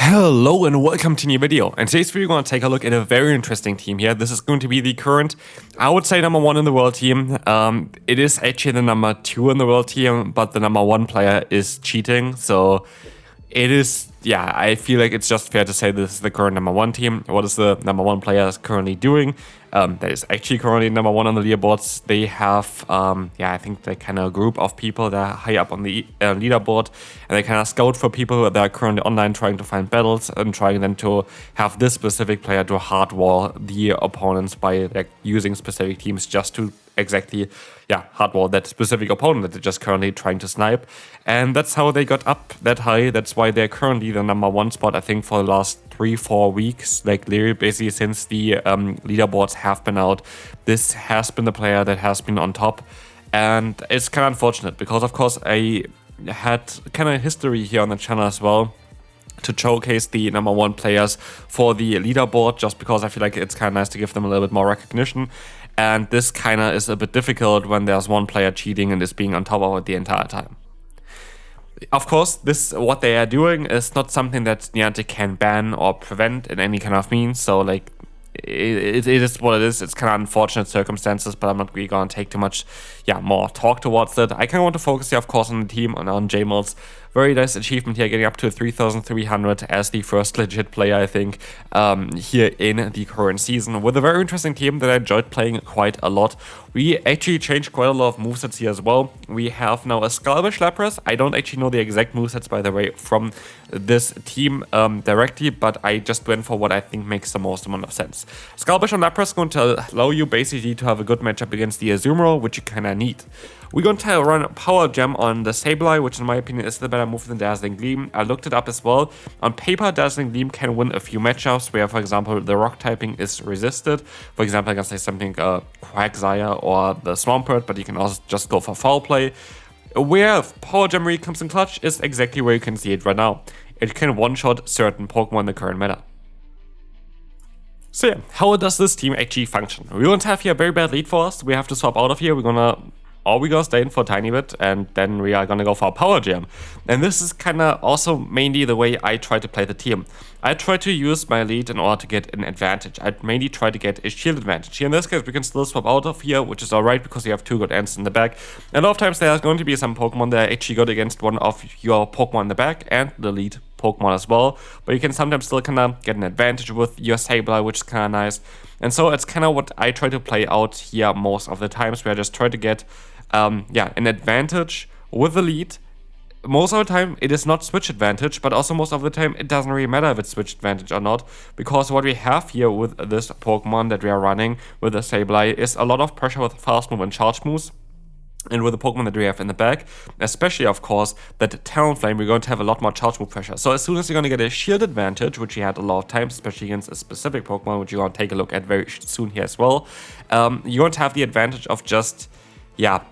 Hello and welcome to a new video. And today's video, we're going to take a look at a very interesting team here. This is going to be the current, I would say, #1 in the world team. It is actually the #2 in the world team, but the #1 player is cheating. So it is, yeah, I feel like it's just fair to say this is the current #1 team. What is the #1 player currently doing? That is actually currently #1 on the leaderboards. They have, I think they kind of a group of people that are high up on the leaderboard, and they kind of scout for people that are currently online trying to find battles and trying then to have this specific player to hardwall the opponents by like using specific teams just to exactly, hardwall that specific opponent that they're just currently trying to snipe. And that's how they got up that high. That's why they're currently the #1 spot, I think, for the last 3-4 weeks, like literally basically since the leaderboards have been out. This has been the player that has been on top, and it's kind of unfortunate because, of course, I had kind of history here on the channel as well to showcase the #1 players for the leaderboard, just because I feel like it's kind of nice to give them a little bit more recognition. And this kind of is a bit difficult when there's one player cheating and is being on top of it the entire time. Of course, what they are doing is not something that Niantic can ban or prevent in any kind of means. So like, it is what it is. It's kind of unfortunate circumstances, but I'm not really going to take too much, more talk towards it. I kind of want to focus here, of course, on the team, on J-Mills. Very nice achievement here, getting up to 3,300 as the first legit player, I think, here in the current season, with a very interesting team that I enjoyed playing quite a lot. We actually changed quite a lot of movesets here as well. We have now a Scalbish Lapras. I don't actually know the exact movesets, by the way, from this team directly, but I just went for what I think makes the most amount of sense. Scalbish on Lapras is going to allow you basically to have a good matchup against the Azumarill, which you kind of need. We're going to run Power Gem on the Sableye, which in my opinion is the better move than Dazzling Gleam. I looked it up as well. On paper, Dazzling Gleam can win a few matchups where, for example, the rock typing is resisted. For example, I can say something Quagsire or the Swampert, but you can also just go for Foul Play. Where Power Gem really comes in clutch is exactly where you can see it right now. It can one-shot certain Pokemon in the current meta. So yeah, how does this team actually function? We're going to have here a very bad lead for us. We have to swap out of here. We're gonna stay in for a tiny bit, and then we are gonna go for a Power Gem. And this is kind of also mainly the way I try to play the team. I try to use my lead in order to get an advantage. I mainly try to get a shield advantage. Here in this case, we can still swap out of here, which is alright because you have 2 good ends in the back. And a lot of times there are going to be some Pokemon that are actually good against one of your Pokemon in the back and the lead Pokemon as well. But you can sometimes still kind of get an advantage with your Sableye, which is kind of nice. And so it's kind of what I try to play out here most of the times, where I just try to get an advantage with the lead. Most of the time it is not switch advantage, but also most of the time it doesn't really matter if it's switch advantage or not, because what we have here with this Pokemon that we are running with the Sableye is a lot of pressure with fast move and charge moves. And with the Pokemon that we have in the back, especially, of course, that Talonflame, we're going to have a lot more charge move pressure. So as soon as you're going to get a shield advantage, which you had a lot of times, especially against a specific Pokemon, which you're going to take a look at very soon here as well, you're going to have the advantage of just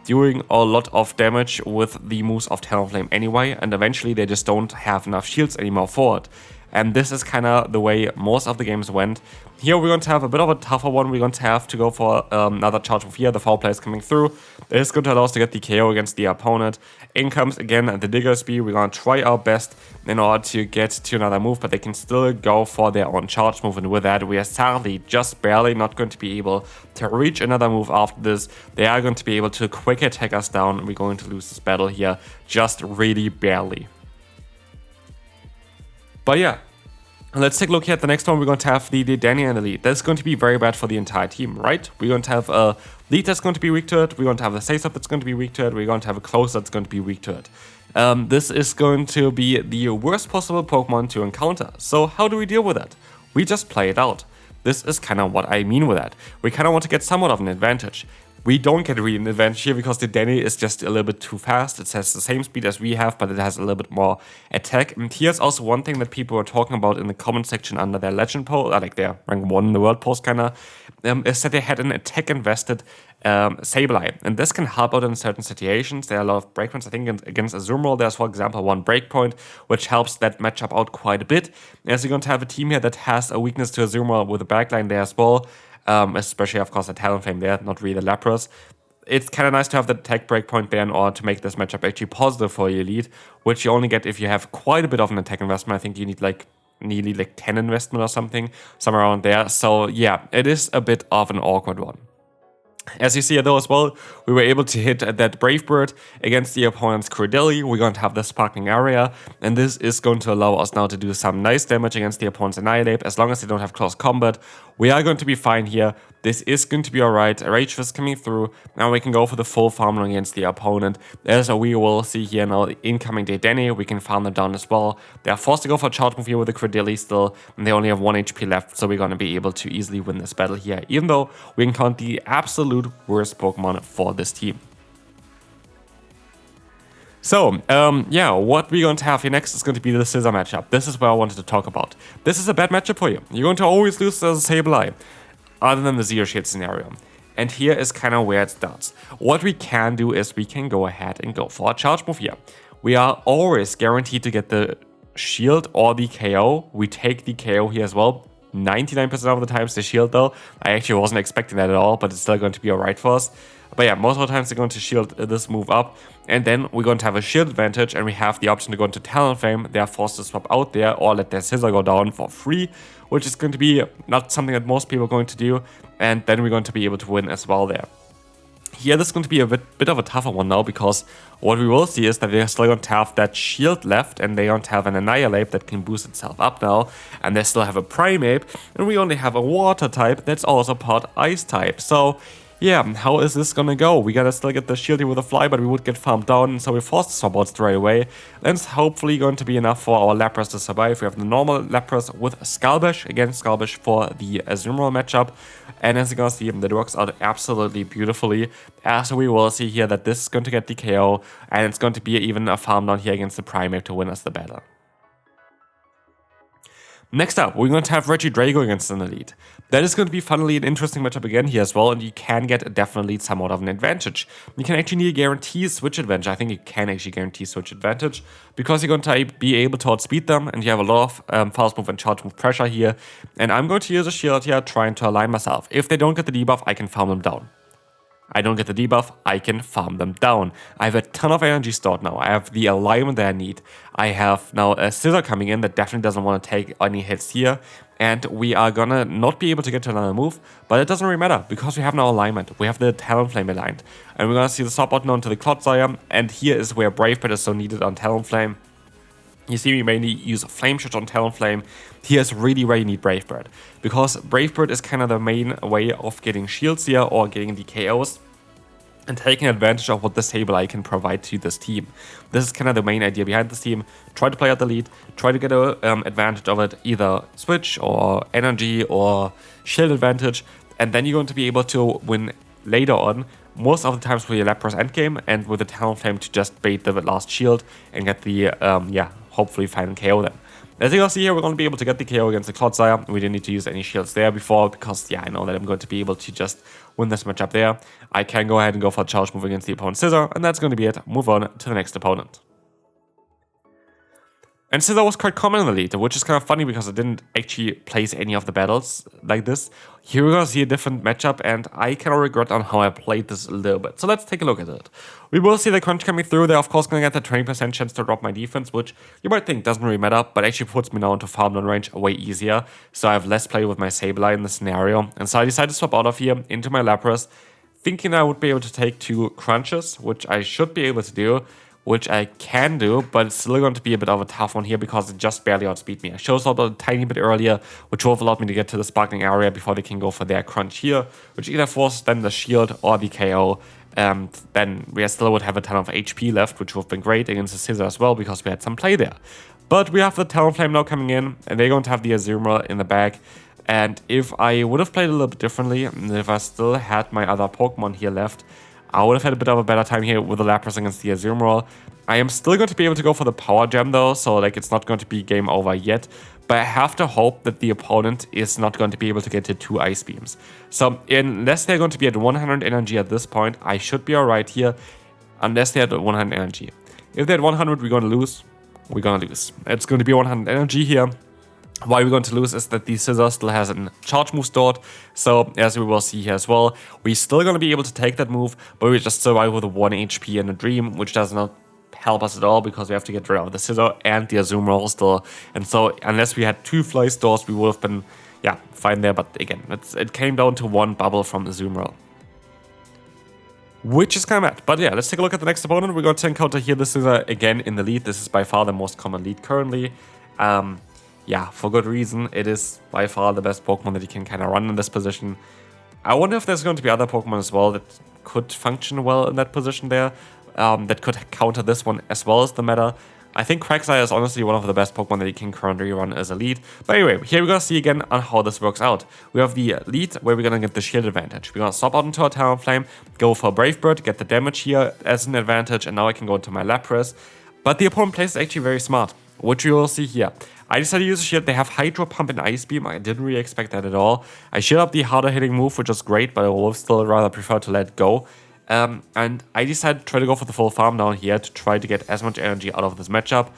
doing a lot of damage with the moves of Talonflame anyway, and eventually they just don't have enough shields anymore for it. And this is kind of the way most of the games went. Here we're going to have a bit of a tougher one. We're going to have to go for another charge move here. The Foul Play is coming through. It is going to allow us to get the KO against the opponent. In comes again the Digger Speed. We're going to try our best in order to get to another move, but they can still go for their own charge move. And with that, we are sadly just barely not going to be able to reach another move after this. They are going to be able to quick attack us down. We're going to lose this battle here just really barely. But yeah, let's take a look here at the next one. We're going to have the Danny and the lead. That's going to be very bad for the entire team, right? We're going to have a lead that's going to be weak to it. We're going to have a Sace-Up that's going to be weak to it. We're going to have a Close that's going to be weak to it. This is going to be the worst possible Pokemon to encounter. So how do we deal with that? We just play it out. This is kind of what I mean with that. We kind of want to get somewhat of an advantage. We don't get really an advantage here because the Danny is just a little bit too fast. It has the same speed as we have, but it has a little bit more attack. And here's also one thing that people were talking about in the comment section under their legend post, like their rank 1 in the world post kind of, is that they had an attack invested Sableye. And this can help out in certain situations. There are a lot of breakpoints. I think against Azumarill, there's, for example, one breakpoint, which helps that matchup out quite a bit. As you're going to have a team here that has a weakness to Azumarill with a backline there as well. Especially, of course, the Talonflame there, not really the Lapras. It's kind of nice to have the attack breakpoint there in order to make this matchup actually positive for your lead, which you only get if you have quite a bit of an attack investment. I think you need like nearly like 10 investment or something, somewhere around there. So yeah, it is a bit of an awkward one. As you see though as well, we were able to hit that Brave Bird against the opponent's Credilli. We're going to have the Sparkling Area, and this is going to allow us now to do some nice damage against the opponent's Annihilate. As long as they don't have close combat, we are going to be fine here. This is going to be alright. Rage Fist coming through. Now we can go for the full farm run against the opponent. As we will see here now, the incoming Dedenne, we can farm them down as well. They are forced to go for a charge move here with the Credilli still, and they only have 1 HP left, so we're going to be able to easily win this battle here, even though we encountered the absolute worst Pokemon for this team. So, yeah, what we're going to have here next is going to be the Scissor matchup. This is what I wanted to talk about. This is a bad matchup for you. You're going to always lose as a Sableye, other than the Zero Shield scenario. And here is kind of where it starts. What we can do is we can go ahead and go for a charge move here. We are always guaranteed to get the shield or the KO. We take the KO here as well. 99% of the times the shield though. I actually wasn't expecting that at all, but it's still going to be alright for us. But yeah, most of the times they're going to shield this move up, and then we're going to have a shield advantage, and we have the option to go into Talonflame. They are forced to swap out there or let their Scissor go down for free, which is going to be not something that most people are going to do, and then we're going to be able to win as well there. Here, this is going to be a bit of a tougher one now, because what we will see is that they're still going to have that shield left, and they don't have an Annihilate that can boost itself up now, and they still have a Primeape, and we only have a Water type that's also part Ice type. So yeah, how is this gonna go? We gotta still get the shield here with a fly, but we would get farmed down, so we're forced to swap out straight away. That's hopefully going to be enough for our Lapras to survive. We have the normal Lapras with Skullbash, again Skullbash for the Azumarill matchup. And as you can see, that works out absolutely beautifully, as we will see here that this is going to get the KO, and it's going to be even a farm down here against the Primeape to win us the battle. Next up, we're going to have Regidrago against an Elite. That is going to be funnily an interesting matchup again here as well, and you can get definitely somewhat of an advantage. You can actually guarantee switch advantage. I think you can actually guarantee switch advantage, because you're going to be able to outspeed them, and you have a lot of fast move and charge move pressure here. And I'm going to use a shield here, trying to align myself. If they don't get the debuff, I can farm them down. I don't get the debuff, I can farm them down. I have a ton of energy stored now. I have the alignment that I need. I have now a Scissor coming in that definitely doesn't want to take any hits here. And we are gonna not be able to get to another move, but it doesn't really matter, because we have no alignment. We have the Talonflame aligned. And we're gonna see the swap out now to the Clodsire, and here is where Brave Bird is so needed on Talonflame. You see me mainly use Flame Shot on Talonflame. Here's really where you need Brave Bird, because Brave Bird is kind of the main way of getting shields here or getting the KOs and taking advantage of what the Sableye can provide to this team. This is kind of the main idea behind this team. Try to play out the lead, try to get an advantage of it, either switch or energy or shield advantage, and then you're going to be able to win later on, most of the times with your Lapras endgame, and with the Talonflame to just bait the last shield and get the, hopefully final KO then. As you can see here, we're going to be able to get the KO against the Clodsire. We didn't need to use any shields there before, because, yeah, I know that I'm going to be able to just win this matchup there. I can go ahead and go for a charge move against the opponent's Scissor, and that's going to be it. Move on to the next opponent. And Scissor was quite common in the lead, which is kind of funny because I didn't actually place any of the battles like this. Here we're going to see a different matchup, and I kind of regret on how I played this a little bit. So let's take a look at it. We will see the crunch coming through. They're of course going to get the 20% chance to drop my defense, which you might think doesn't really matter, but actually puts me now into farm down range way easier. So I have less play with my Sableye in the scenario. And so I decided to swap out of here into my Lapras, thinking I would be able to take 2 crunches, which I should be able to do, which I can do, but it's still going to be a bit of a tough one here because it just barely outspeed me. I chose out a tiny bit earlier, which will have allowed me to get to the Sparkling Area before they can go for their crunch here, which either forces then the shield or the KO. Then we still would have a ton of HP left, which would have been great against the Scissor as well, because we had some play there. But we have the Talonflame now coming in, and they're going to have the Azumarill in the back. And if I would have played a little bit differently, and if I still had my other Pokemon here left, I would have had a bit of a better time here with the Lapras against the Azumarill. I am still going to be able to go for the Power Gem though, so like it's not going to be game over yet. But I have to hope that the opponent is not going to be able to get to 2 Ice Beams. So unless they're going to be at 100 energy at this point, I should be alright here. Unless they're at 100 energy. If they're at 100, we're going to lose. We're going to lose. It's going to be 100 energy here. Why we're going to lose is that the Scissor still has a charge move stored, so as we will see here as well, we're still going to be able to take that move, but we just survive with a 1 HP and a Dream, which does not help us at all because we have to get rid of the Scizor and the Azumarill still. And so unless we had 2 Fly Stores, we would have been, yeah, fine there. But again, it came down to 1 bubble from Azumarill, which is kind of mad. But yeah, let's take a look at the next opponent. We're going to encounter here the Scizor again in the lead. This is by far the most common lead currently. Yeah, for good reason. It is by far the best Pokemon that you can kind of run in this position. I wonder if there's going to be other Pokemon as well that could function well in that position there, that could counter this one as well as the meta. I think Quagsire is honestly one of the best Pokemon that you can currently run as a lead. But anyway, here we're going to see again on how this works out. We have the lead where we're going to get the shield advantage. We're going to swap out into our Talonflame, go for Brave Bird, get the damage here as an advantage, and now I can go into my Lapras. But the opponent plays actually very smart, which we will see here. I decided to use a shield. They have Hydro Pump and Ice Beam. I didn't really expect that at all. I shield up the harder hitting move, which is great, but I will still rather prefer to let go. And I decided to try to go for the full farm down here to try to get as much energy out of this matchup.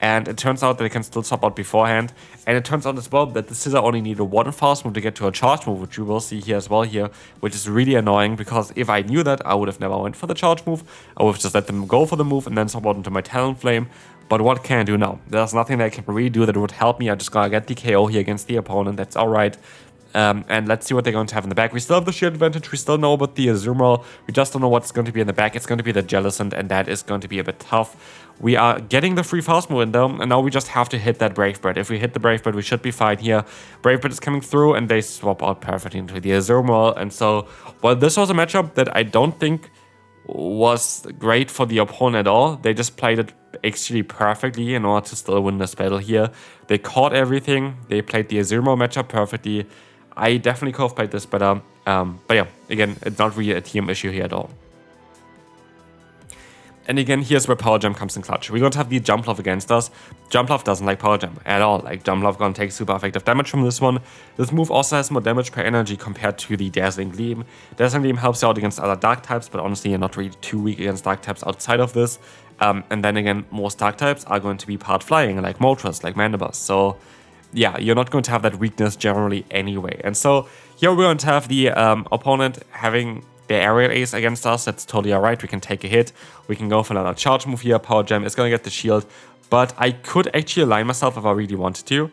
And it turns out that I can still swap out beforehand. And it turns out as well that the Scizor only needed 1 fast move to get to a charge move, which you will see here as well here, which is really annoying because if I knew that, I would have never went for the charge move. I would have just let them go for the move and then swap out into my Talonflame. But what can I do now? There's nothing that I can really do that would help me. I just gotta get the KO here against the opponent. That's alright. And let's see what they're going to have in the back. We still have the shield advantage. We still know about the Azumarill. We just don't know what's going to be in the back. It's going to be the Jellicent, and that is going to be a bit tough. We are getting the free fast move window, and now we just have to hit that Brave Bird. If we hit the Brave Bird, we should be fine here. Brave Bird is coming through, and they swap out perfectly into the Azumarill. And so, well, this was a matchup that I don't think was great for the opponent at all. They just played it actually perfectly in order to still win this battle here. They caught everything. They played the Azumarill matchup perfectly. I definitely could have played this better. But yeah, again, it's not really a team issue here at all. And again, here's where Power Gem comes in clutch. We're going to have the Jumpluff against us. Jumpluff doesn't like Power Gem at all. Like, Jumpluff going to take super effective damage from this one. This move also has more damage per energy compared to the Dazzling Gleam. Dazzling Gleam helps you out against other Dark types, but honestly, you're not really too weak against Dark types outside of this. And then again, most Dark types are going to be part flying, like Moltres, like Mandibuzz. So yeah, you're not going to have that weakness generally anyway. And so here we're going to have the opponent having the aerial ace against us. That's totally alright. We can take a hit. We can go for another charge move here. Power Gem is going to get the shield. But I could actually align myself if I really wanted to.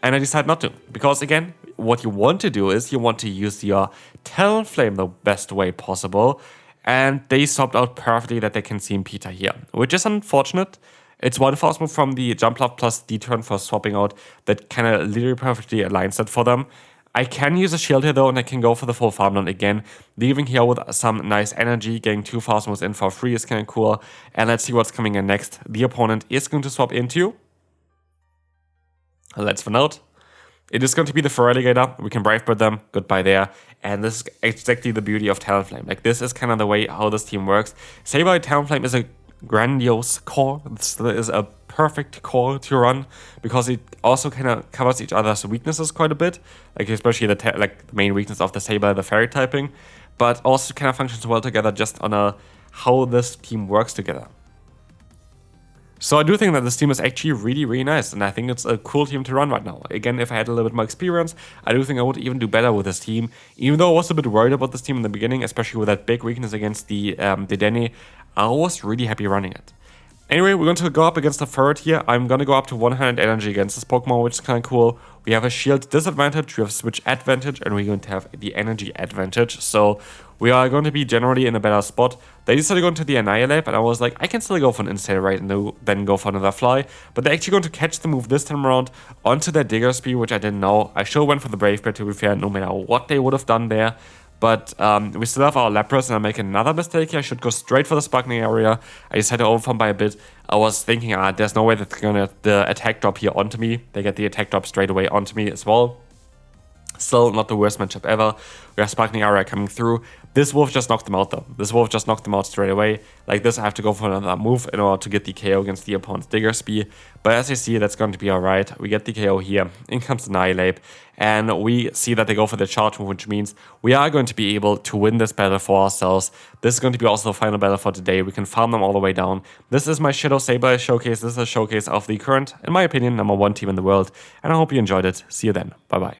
And I decided not to. Because again, what you want to do is you want to use your Talonflame the best way possible. And they swapped out perfectly that they can see Peter here, which is unfortunate. It's 1 fast move from the Jumpluff plus D-turn for swapping out that kind of literally perfectly aligns that for them. I can use a shield here though, and I can go for the full farm down again, leaving here with some nice energy. Getting 2 fast moves in for free is kind of cool. And let's see what's coming in next. The opponent is going to swap into, let's find out. It is going to be the Feraligatr. We can Brave Bird them. Goodbye there. And this is exactly the beauty of Talonflame. Like, this is kind of the way how this team works. Sableye Talonflame is a grandiose core. This is a perfect core to run because it also kind of covers each other's weaknesses quite a bit, like especially the main weakness of the Sableye, the fairy typing, but also kind of functions well together just on how this team works together. So I do think that this team is actually really, really nice, and I think it's a cool team to run right now. Again, if I had a little bit more experience, I do think I would even do better with this team. Even though I was a bit worried about this team in the beginning, especially with that big weakness against the Denny, I was really happy running it. Anyway, we're going to go up against the Ferret here. I'm going to go up to 100 energy against this Pokemon, which is kind of cool. We have a shield disadvantage, we have switch advantage, and we're going to have the energy advantage. So we are going to be generally in a better spot. They decided to go into the Annihilate, and I was like, I can still go for an Incinerate and then go for another Fly. But they're actually going to catch the move this time around onto their Diggersby, which I didn't know. I sure went for the Brave Bird, to be fair, no matter what they would have done there. But we still have our Lapras, and I make another mistake here. I should go straight for the Sparkling area. I decided to overfarm by a bit. I was thinking, there's no way that they're going to get the attack drop here onto me. They get the attack drop straight away onto me as well. Still not the worst matchup ever. We have Sparkling Aria coming through. This Wolf just knocked them out though. This Wolf just knocked them out straight away. Like this, I have to go for another move in order to get the KO against the opponent's Diggersby. But as you see, that's going to be alright. We get the KO here. In comes Annihilate. And we see that they go for the charge move, which means we are going to be able to win this battle for ourselves. This is going to be also the final battle for today. We can farm them all the way down. This is my Shadow Sableye showcase. This is a showcase of the current, in my opinion, #1 team in the world. And I hope you enjoyed it. See you then. Bye bye.